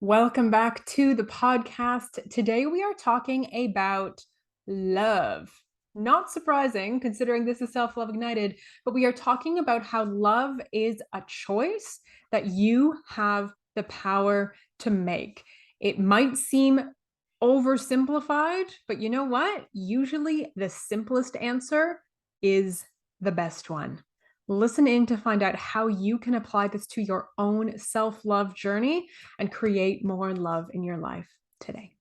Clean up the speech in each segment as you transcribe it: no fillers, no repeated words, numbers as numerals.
Welcome back to the podcast. Today we are talking about love. Not surprising considering this is Self Love Ignited, but we are talking about how love is a choice that you have the power to make. It might seem oversimplified, but you know what? Usually the simplest answer is the best one. Listen in to find out how you can apply this to your own self-love journey and create more love in your life today.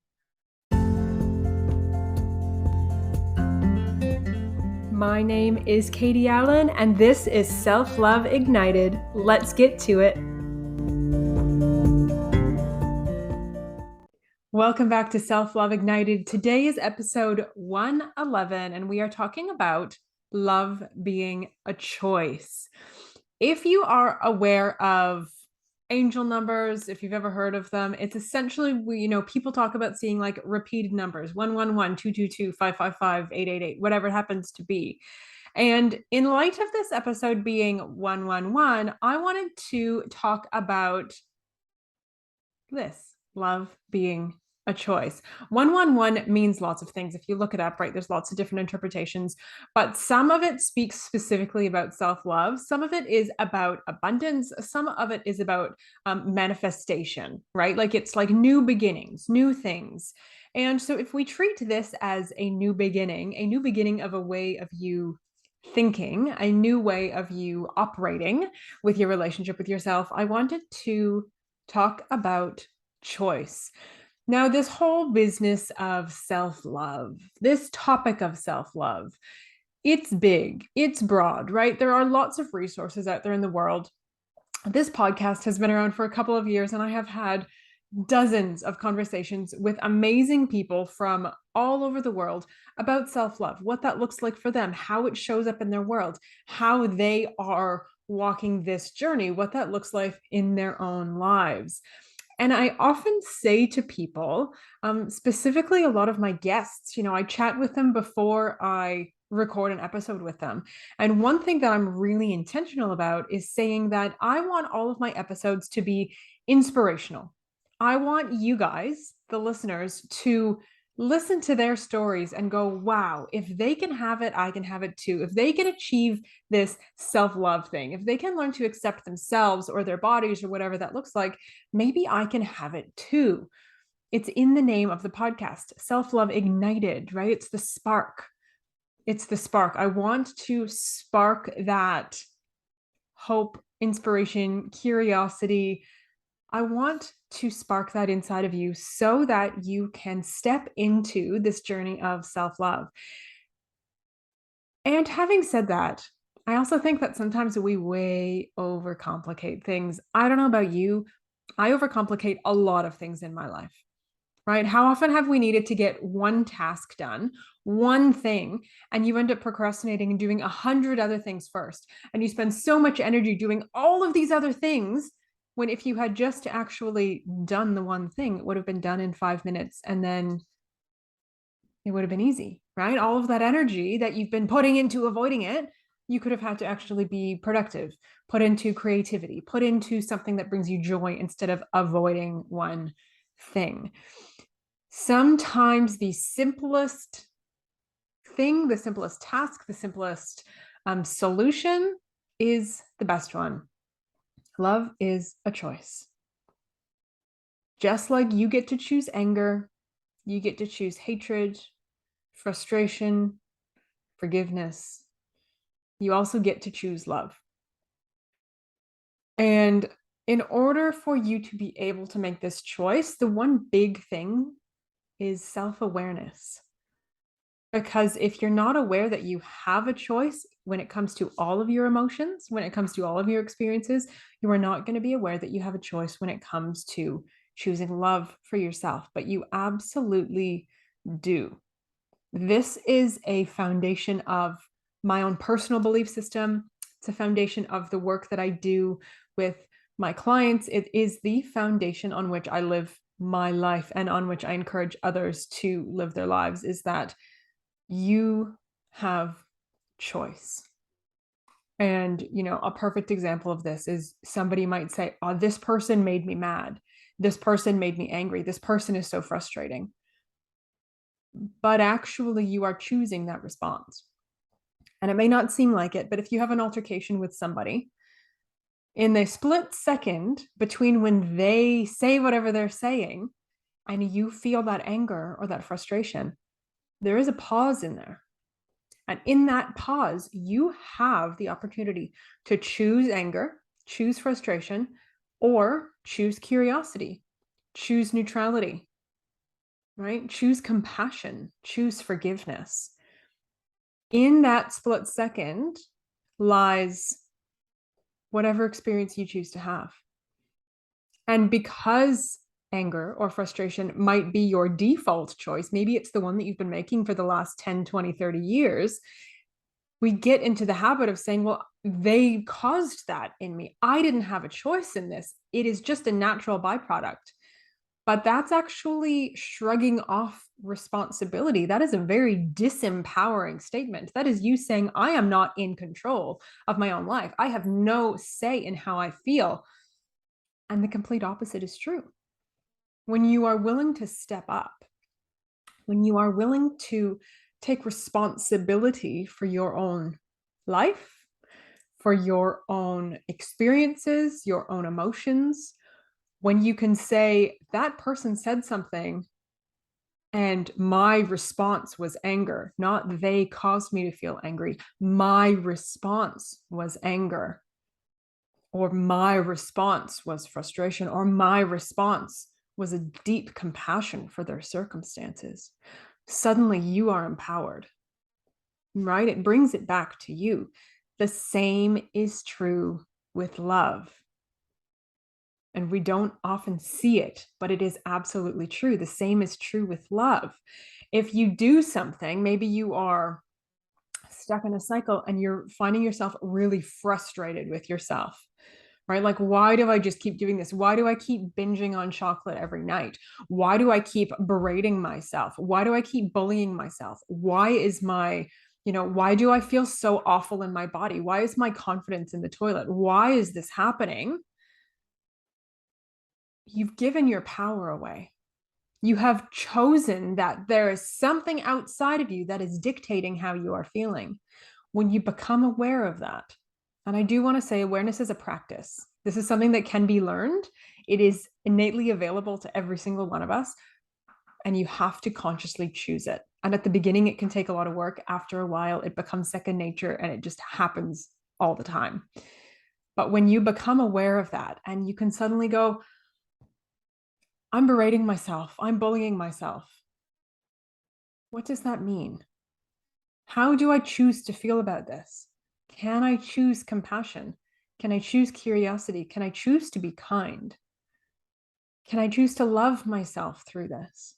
My name is Katie Allen, and this is Self Love Ignited. Let's get to it. Welcome back to Self Love Ignited. Today is episode 111, and we are talking about love being a choice. If you are aware of angel numbers, if you've ever heard of them, it's essentially, people talk about seeing like repeated numbers, 111, 222, 555, 888, whatever it happens to be. And in light of this episode being 111, I wanted to talk about this, love being a choice. 111 means lots of things. If you look it up, right, there's lots of different interpretations, but some of it speaks specifically about self-love. Some of it is about abundance. Some of it is about manifestation, right? Like it's like new beginnings, new things. And so if we treat this as a new beginning of a way of you thinking, a new way of you operating with your relationship with yourself, I wanted to talk about choice. Now, this whole business of self-love, this topic of self-love, it's big, it's broad, right? There are lots of resources out there in the world. This podcast has been around for a couple of years, and I have had dozens of conversations with amazing people from all over the world about self-love, what that looks like for them, how it shows up in their world, how they are walking this journey, what that looks like in their own lives. And I often say to people, specifically a lot of my guests, I chat with them before I record an episode with them. And one thing that I'm really intentional about is saying that I want all of my episodes to be inspirational. I want you guys, the listeners, to listen to their stories and go, wow, if they can have it, I can have it too. If they can achieve this self-love thing, if they can learn to accept themselves or their bodies or whatever that looks like, maybe I can have it too. It's in the name of the podcast, Self-Love Ignited, right? It's the spark. It's the spark. I want to spark that hope, inspiration, curiosity. I want to spark that inside of you so that you can step into this journey of self-love. And having said that, I also think that sometimes we way overcomplicate things. I don't know about you. I overcomplicate a lot of things in my life, right? How often have we needed to get one task done, one thing, and you end up procrastinating and doing 100 other things first? And you spend so much energy doing all of these other things when if you had just actually done the one thing, it would have been done in 5 minutes and then it would have been easy, right? All of that energy that you've been putting into avoiding it, you could have had to actually be productive, put into creativity, put into something that brings you joy instead of avoiding one thing. Sometimes the simplest thing, the simplest task, the simplest solution is the best one. Love is a choice. Just like you get to choose anger, you get to choose hatred, frustration, forgiveness. You also get to choose love. And in order for you to be able to make this choice, the one big thing is self-awareness. Because if you're not aware that you have a choice when it comes to all of your emotions, when it comes to all of your experiences, you are not going to be aware that you have a choice when it comes to choosing love for yourself. But you absolutely do. This is a foundation of my own personal belief system. It's a foundation of the work that I do with my clients. It is the foundation on which I live my life and on which I encourage others to live their lives, is that you have choice. And, a perfect example of this is somebody might say, oh, this person made me mad. This person made me angry. This person is so frustrating. But actually, you are choosing that response. And it may not seem like it, but if you have an altercation with somebody, in the split second between when they say whatever they're saying and you feel that anger or that frustration, there is a pause in there. And in that pause, you have the opportunity to choose anger, choose frustration, or choose curiosity, choose neutrality, right? Choose compassion, choose forgiveness. In that split second lies whatever experience you choose to have. And because anger or frustration might be your default choice, maybe it's the one that you've been making for the last 10, 20, 30 years, we get into the habit of saying, well, they caused that in me. I didn't have a choice in this. It is just a natural byproduct. But that's actually shrugging off responsibility. That is a very disempowering statement. That is you saying, I am not in control of my own life. I have no say in how I feel. And the complete opposite is true. When you are willing to step up, when you are willing to take responsibility for your own life, for your own experiences, your own emotions, when you can say, that person said something and my response was anger, not they caused me to feel angry. My response was anger, or my response was frustration, or my response was a deep compassion for their circumstances. Suddenly you are empowered, right? It brings it back to you. The same is true with love. And we don't often see it, but it is absolutely true. The same is true with love. If you do something, maybe you are stuck in a cycle and you're finding yourself really frustrated with yourself, right? Like, why do I just keep doing this? Why do I keep binging on chocolate every night? Why do I keep berating myself? Why do I keep bullying myself? Why is my, why do I feel so awful in my body? Why is my confidence in the toilet? Why is this happening? You've given your power away. You have chosen that there is something outside of you that is dictating how you are feeling. When you become aware of that, and I do want to say awareness is a practice. This is something that can be learned. It is innately available to every single one of us, and you have to consciously choose it. And at the beginning, it can take a lot of work. After a while, it becomes second nature and it just happens all the time. But when you become aware of that and you can suddenly go, I'm berating myself, I'm bullying myself. What does that mean? How do I choose to feel about this? Can I choose compassion? Can I choose curiosity? Can I choose to be kind? Can I choose to love myself through this?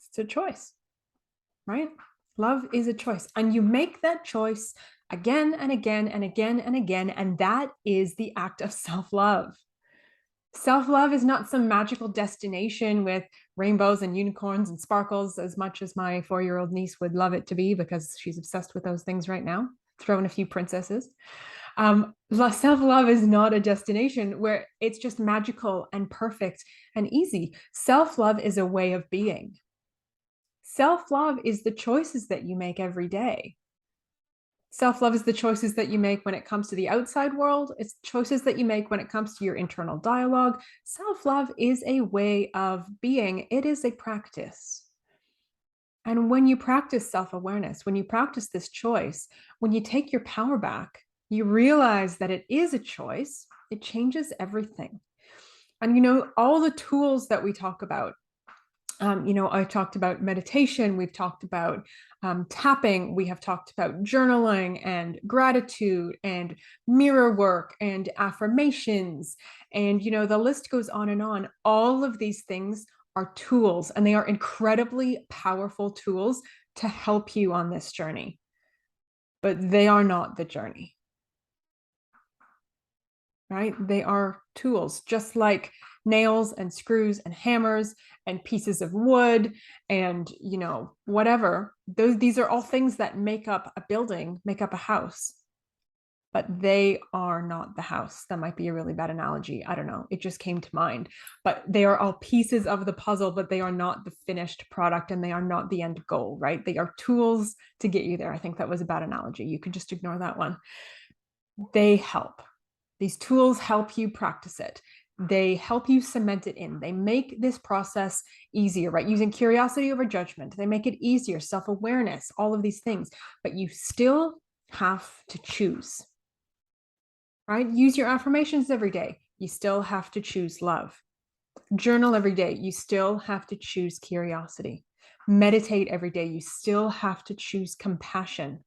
It's a choice, right? Love is a choice. And you make that choice again and again and again and again. And that is the act of self-love. Self-love is not some magical destination with rainbows and unicorns and sparkles, as much as my 4-year-old niece would love it to be, because she's obsessed with those things right now. Throw in a few princesses. Self-love is not a destination where it's just magical and perfect and easy. Self-love is a way of being. Self-love is the choices that you make every day. Self-love is the choices that you make when it comes to the outside world. It's choices that you make when it comes to your internal dialogue. Self-love is a way of being. It is a practice. And when you practice self-awareness, when you practice this choice, when you take your power back, you realize that it is a choice. It changes everything. And all the tools that we talk about, I talked about meditation, we've talked about tapping, we have talked about journaling and gratitude and mirror work and affirmations. And, the list goes on and on. All of these things are tools, and they are incredibly powerful tools to help you on this journey. But they are not the journey, right? They are tools, just like nails and screws and hammers and pieces of wood and whatever. These are all things that make up a building, make up a house. but they are not the house. That might be a really bad analogy. I don't know. It just came to mind. But they are all pieces of the puzzle, but they are not the finished product and they are not the end goal, right? They are tools to get you there. I think that was a bad analogy. You could just ignore that one. They help. These tools help you practice it. They help you cement it in. They make this process easier, right? Using curiosity over judgment. They make it easier, self-awareness, all of these things, but you still have to choose, right? Use your affirmations every day. You still have to choose love. Journal every day. You still have to choose curiosity. Meditate every day. You still have to choose compassion.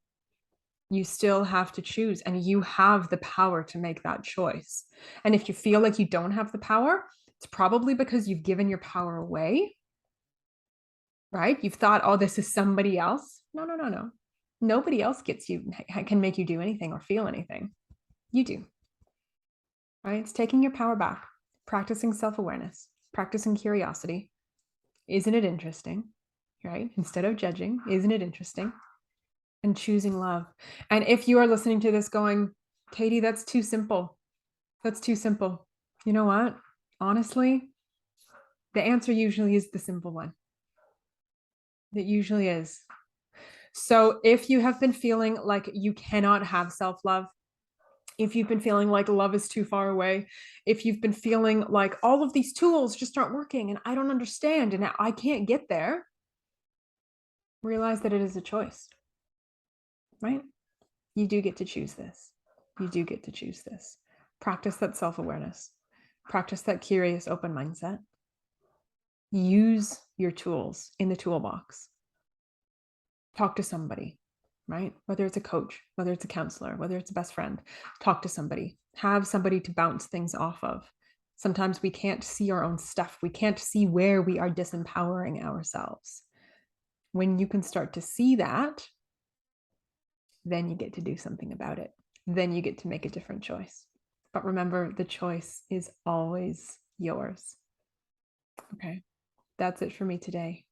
You still have to choose, and you have the power to make that choice. And if you feel like you don't have the power, it's probably because you've given your power away, right? You've thought, oh, this is somebody else. No, no, no, no. Nobody else can make you do anything or feel anything. You do, right? It's taking your power back, practicing self-awareness, practicing curiosity. Isn't it interesting, right? Instead of judging, isn't it interesting? And choosing love. And if you are listening to this going, Katie, that's too simple. That's too simple. You know what? Honestly, the answer usually is the simple one. It usually is. So if you have been feeling like you cannot have self-love, if you've been feeling like love is too far away, if you've been feeling like all of these tools just aren't working and I don't understand and I can't get there, realize that it is a choice, right? You do get to choose this. You do get to choose this. Practice that self-awareness. Practice that curious, open mindset. Use your tools in the toolbox. Talk to somebody, right? Whether it's a coach, whether it's a counselor, whether it's a best friend, talk to somebody. Have somebody to bounce things off of. Sometimes we can't see our own stuff. We can't see where we are disempowering ourselves. When you can start to see that, then you get to do something about it. Then you get to make a different choice. But remember, the choice is always yours. Okay, that's it for me today.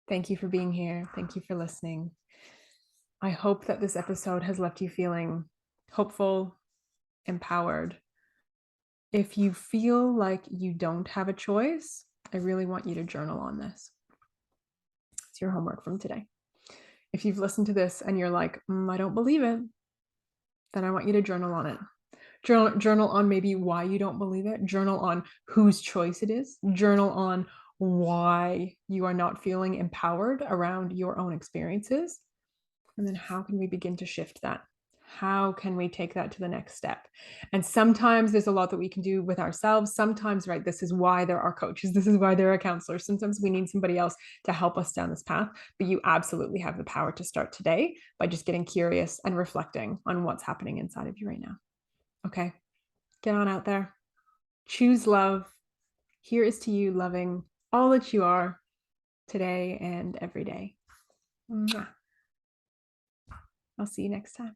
Thank you for being here. Thank you for listening. I hope that this episode has left you feeling hopeful, empowered. If you feel like you don't have a choice, I really want you to journal on this. It's your homework from today. If you've listened to this and you're like, I don't believe it, then I want you to journal on it. Journal on maybe why you don't believe it. Journal on whose choice it is. Journal on why you are not feeling empowered around your own experiences. And then how can we begin to shift that? How can we take that to the next step? And sometimes there's a lot that we can do with ourselves. Sometimes, right, this is why there are coaches. This is why there are counselors. Sometimes we need somebody else to help us down this path. But you absolutely have the power to start today by just getting curious and reflecting on what's happening inside of you right now. Okay, get on out there. Choose love. Here is to you loving all that you are today and every day. I'll see you next time.